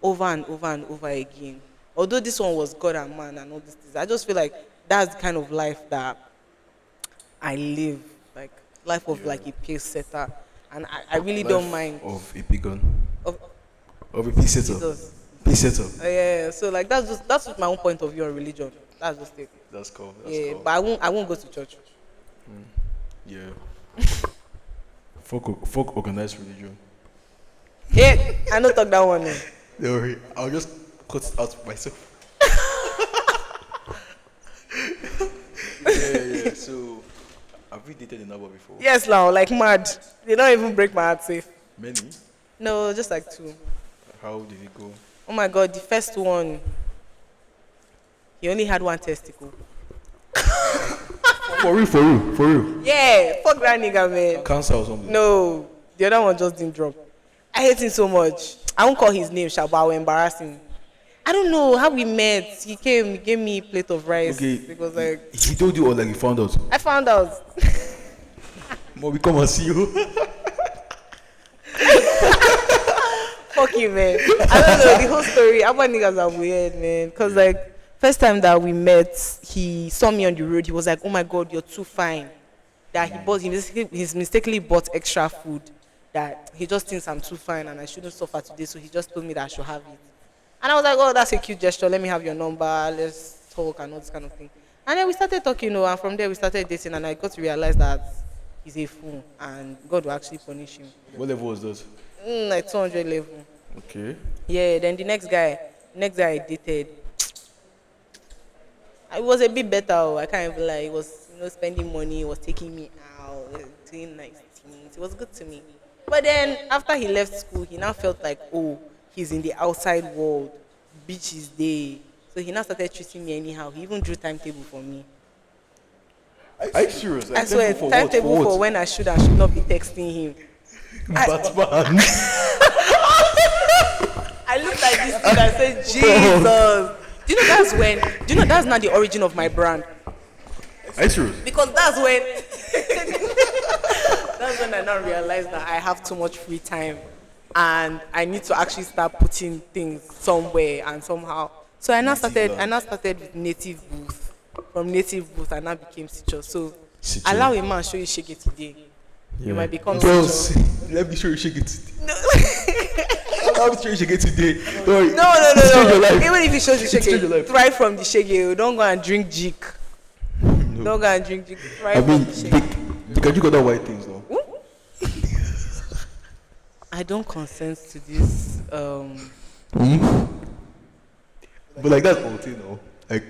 over and over and over again. Although this one was God and man and all these things, I just feel like that's the kind of life that I live, like life of like a pace setter, and I really don't mind. Of a pagan. Of, Of a peace setter. Jesus. Peace setter. Yeah, so like that's just my own point of view on religion. That's just it. That's cool. That's Yeah, cool. but I won't go to church. Yeah. Fuck organized religion. Yeah, I don't talk that one. No. Don't worry. I'll just cut it out myself. yeah. So, have we dated a number before? Yes, now like mad. They don't even break my heart safe. Many? No, just like two. How did it go? Oh my god, the first one, he only had one testicle. For real. Yeah, fuck that nigga, man. Cancer or something? No, the other one just didn't drop. I hate him so much. I won't call his name, Sha, but I will embarrass him. I don't know how we met. He came, he gave me a plate of rice. Okay. Because like He told you or like he found out? I found out. Mom, we come and see you. Fuck you, man. I don't know the whole story. Our niggas are weird, man. Cause like first time that we met, he saw me on the road. He was like, "Oh my god, you're too fine." That he mistakenly bought extra food. That he just thinks I'm too fine and I shouldn't suffer today. So he just told me that I should have it. And I was like, "Oh, that's a cute gesture. Let me have your number. Let's talk and all this kind of thing." And then we started talking, you know, and from there we started dating. And I got to realize that he's a fool and God will actually punish him. What level was that? Like 200 level. Okay. Yeah, then the next guy I dated, it was a bit better. I can't even lie. He was, you know, spending money. He was taking me out, doing nice things. It was good to me. But then after he left school, he now felt like, oh, he's in the outside world. Beach is day. So he now started treating me anyhow. He even drew timetable for me. Are you serious? I swear, timetable for when I should and should not be texting him. Batman. I looked at this thing and said, Jesus. Do you know that's not the origin of my brand? Are you serious? Because that's when I now realized that I have too much free time and I need to actually start putting things somewhere and somehow. So Native I land. now started with native booth. From native booth I now became Sicho. So Sicho. allow a man show you shege today. You might become Girls, Sicho. let me show you shake it. No. Let me show you shake it today. Don't worry. No. Change your life. Even if he shows you Change your shege, life. try from the shege. Don't go and drink jik. No. Don't go and drink jik. Try I from mean, the shege. because you got that white things though. I don't consent to this. But like that's all thing, though. Like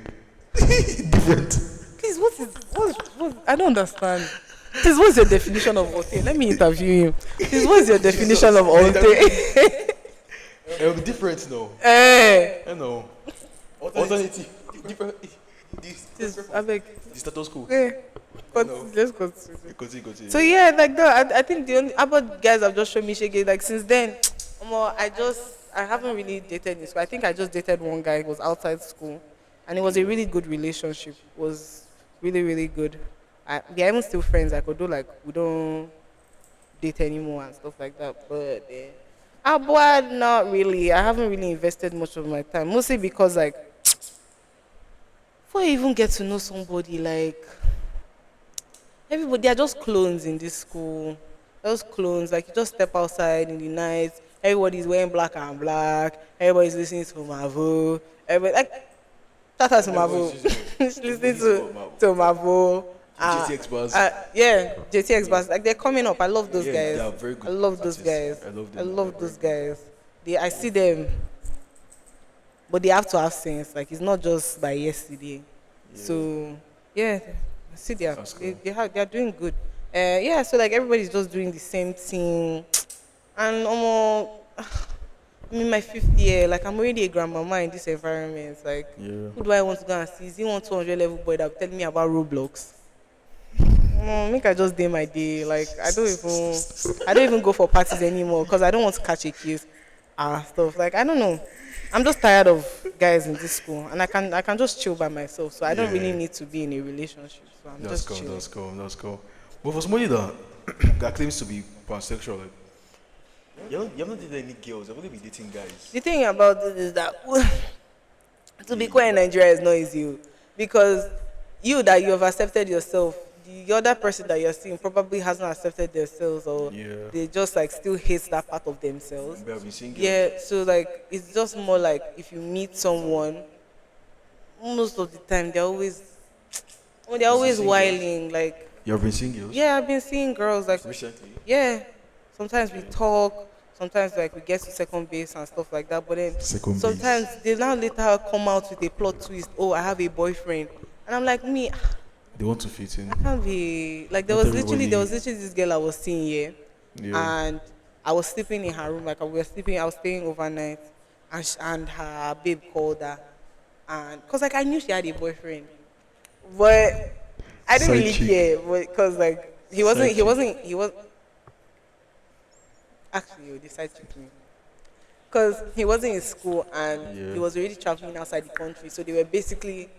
different. Please, what? I don't understand. Please, what's your definition of ote? Let me interview him. Please, what's your definition of ote? Different, no. I know. Alternative. Different. Please, I beg. The status quo. Let's continue. Continue. So yeah, like that. I think the only about guys have just shown me shege. Like since then, I haven't really dated in school. I think I just dated one guy who was outside school, and it was a really good relationship. It was really good. We are even still friends. Like although like we don't date anymore and stuff like that. But ABUAD, not really. I haven't really invested much of my time, mostly because like before you even get to know somebody, like everybody are just clones in this school. Those clones, like you just step outside in the night, everybody's wearing black and black, everybody's listening to Mavo, everybody like shout out to Mavo. Listening to Mavo. JTX bars. Yeah, JTX bars. Like they're coming up. I love those Yeah, guys. they are very good I love those artists. guys. I love them. I love those guys. I see them, but they have to have sense. Like it's not just by yesterday. So yeah, I see That's cool. they are doing good. Yeah, so like everybody's just doing the same thing, and I'm in my 5th year. Like I'm already a grandmama in this environment. Like Yeah. who do I want to go and see? Is he one 200 level boy that will tell me about Roblox? Make I just day my day. Like I don't even go for parties anymore because I don't want to catch a case stuff. Like I don't know. I'm just tired of guys in this school, and I can just chill by myself. So I don't really Yeah. need to be in a relationship. So I'm That's just cool. chilling. That's cool. But for somebody that that claims to be pansexual, like you haven't dated any girls. You've only been dating guys. The thing about this is that to be queer in Nigeria is not easy because you have accepted yourself, the other person that you're seeing probably hasn't accepted themselves or Yeah. they just like still hate that part of themselves. We have been seeing girls. Yeah, so like it's just more like if you meet someone, most of the time they're always seeing whiling. Like You have been seeing girls. yeah, I've been seeing girls like Recently. yeah. Sometimes we talk, sometimes like we get to second base and stuff like that. But then Second base. sometimes they now later come out with a plot twist. Oh, I have a boyfriend, and I'm like me. They want to fit in. I can't be like Not everybody- there was literally this girl I was seeing here, Yeah. and I was sleeping in her room like I was staying overnight, and her babe called her, and cause like I knew she had a boyfriend, but I didn't Side really chick. care, because like he was actually he decided to me. Because he wasn't in school and Yeah. he was already traveling outside the country, so they were basically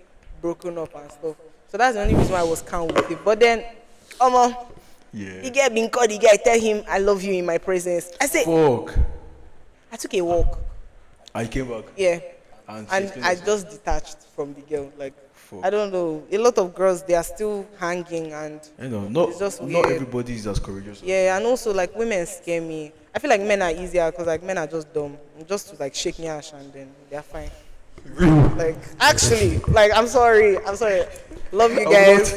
broken up and stuff. So that's the only reason why I was calm with it. But then, the Yeah. guy being called, the guy tell him I love you in my presence. I said Fuck. I took a walk, I came back. yeah, And, and I just detached from the girl. Like Fuck. I don't know, a lot of girls they are still hanging and You know, not It's just not weird. everybody is as courageous. yeah, and also like women scare me. I feel like men are easier because like men are just dumb, just to like shake your ass and then they're fine. Like actually, like I'm sorry, love you guys.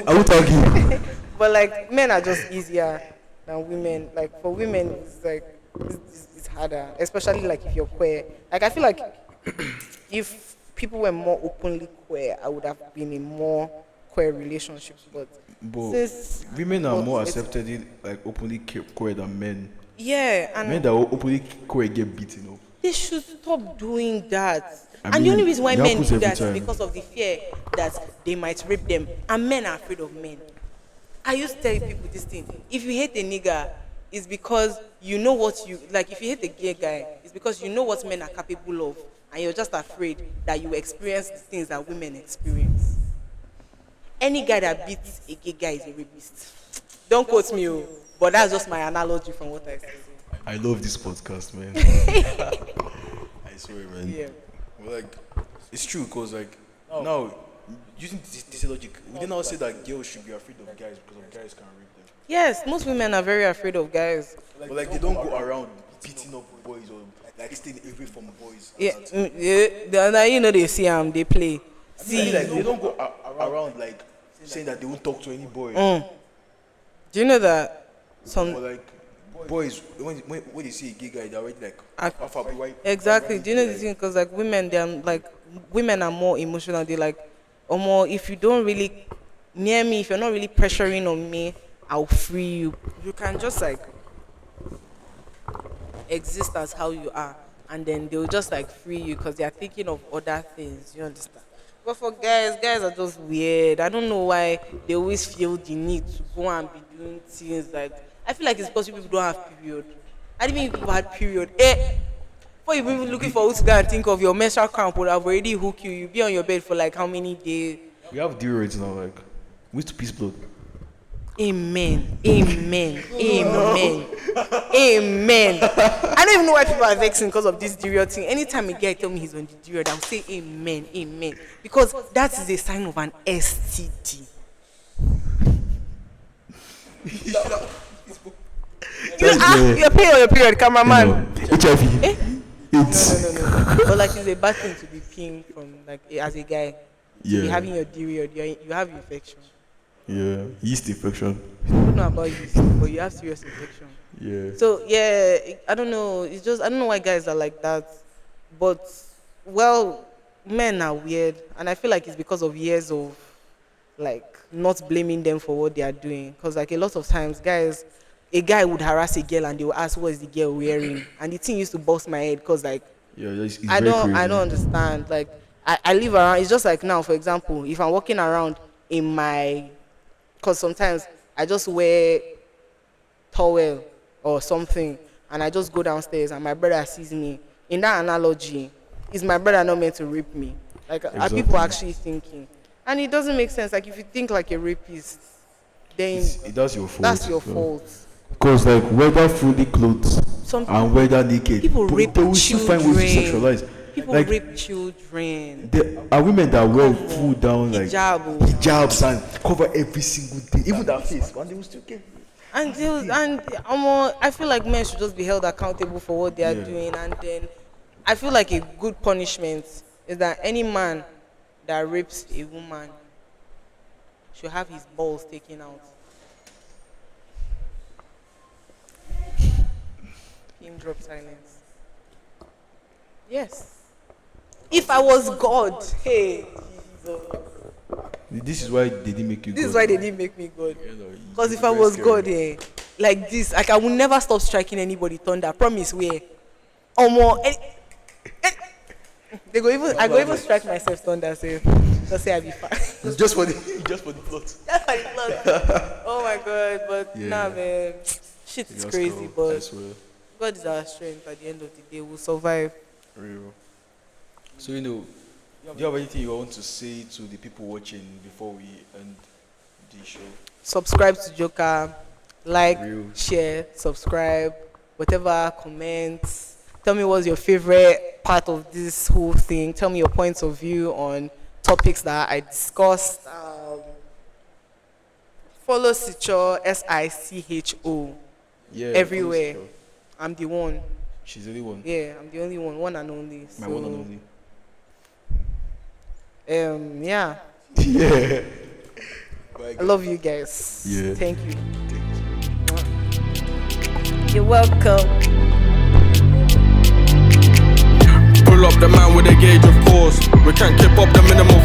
I would argue. But like men are just easier than women. Like for women, it's like it's harder, especially like if you're queer. Like I feel like if people were more openly queer, I would have been in more queer relationships. But But since women are more it's- accepted in, like openly queer than men. yeah, and Men that are openly queer get beaten up. they should stop doing that. I And the mean, only reason why it men happens do every that is time. because of the fear that they might rape them. And men are afraid of men. I used to tell people this thing. If you hate a nigger, it's because you know what you like. If you hate a gay guy, it's because you know what men are capable of, and you're just afraid that you experience the things that women experience. any guy that beats a gay guy is a rapist. Don't quote me, oh, but that's just my analogy from what I see. I love this podcast, man. I swear, man. Yeah. But like, it's true, cause like now using this logic, we did not say that girls should be afraid of guys because of guys can rape them. Yes, most women are very afraid of guys. But like they don't go around beating up boys or like staying away from boys. Yeah, yeah. You know they see they play. See, like they don't go around like saying that they won't talk to any boy. Do you know that some But like boys, when they see a gay guy, they're already like, alpha boy. exactly? Do you know the thing? Because like women, they're like women are more emotional. They like, or more. If you don't really near me, if you're not really pressuring on me, I'll free you. You can just like exist as how you are, and then they'll just like free you because they're thinking of other things. You understand? But for guys, guys are just weird. I don't know why they always feel the need to go and be doing things like. I feel like it's because people don't have period. I didn't even people had period. Before you even looking for who to go and think of your menstrual cramp would have already hooked you. You be on your bed for like how many days? We have deodorants now, like we used to piece blood. Amen. Amen. Amen. Amen. I don't even know why people are vexing because of this Dirio thing. Anytime a guy tell me he's on the Dirio, I'll say amen. Amen. Because that is a sign of an STD. You're paying on your period, cameraman. HIV. No. But like it's a bad thing to be peeing from like as a guy. Yeah. Be having your period, you have infection. Yeah. Yeast infection. I don't know about you, but you have serious infection. Yeah. So yeah, I don't know. It's just I don't know why guys are like that. But well, men are weird, and I feel like it's because of years of like not blaming them for what they are doing. Because like a lot of times, a guy would harass a girl and they will ask what is the girl wearing, and the thing used to bust my head because like Yeah, it's I very don't crazy. I don't understand. Like I live around. It's just like now, for example, if I'm walking around in my, because sometimes I just wear towel or something, and I just go downstairs, and my brother sees me. In that analogy, is my brother not meant to rape me? Like, are people actually thinking? And it doesn't make sense. Like, if you think like a rapist, then That's your fault. that's your fault. Because like whether fully clothed Some and whether naked, people rape they will still find ways to sexualize. People Like rape children. there are women that wear full down like Hijab. hijabs and cover every single thing, even their face, and they will still get. I feel like men should just be held accountable for what they are doing, and then I feel like a good punishment is that any man that rapes a woman should have his balls taken out. Pin drop silence. Yes. If I was God, hey, Jesus. This is why they didn't make you. This God. is why they didn't make me God. Because if I very was scary. God, like this, like I will never stop striking anybody thunder. Promise, where, or more. They go even. I go even strike myself thunder. Say, just say I be fine. Just for the plot. That's my plot. Oh my God! But Yeah. nah, man, shit is That's crazy. cool. I But swear. God is our strength. At the end of the day, we'll survive. Real. So do you have anything you want to say to the people watching before we end the show? Subscribe to Joker, like, Real. share, subscribe, whatever, comments. Tell me what's your favorite part of this whole thing. Tell me your points of view on topics that I discussed. Follow Sicho, Sicho, Yeah. everywhere. follow Sicho. I'm the one. She's the only one. Yeah, I'm the only one and only. My So, one and only. Yeah. Yeah. I love you guys. Yeah. Thank you. You're welcome. Pull up the man with a gauge, of course. We can't keep up the minimal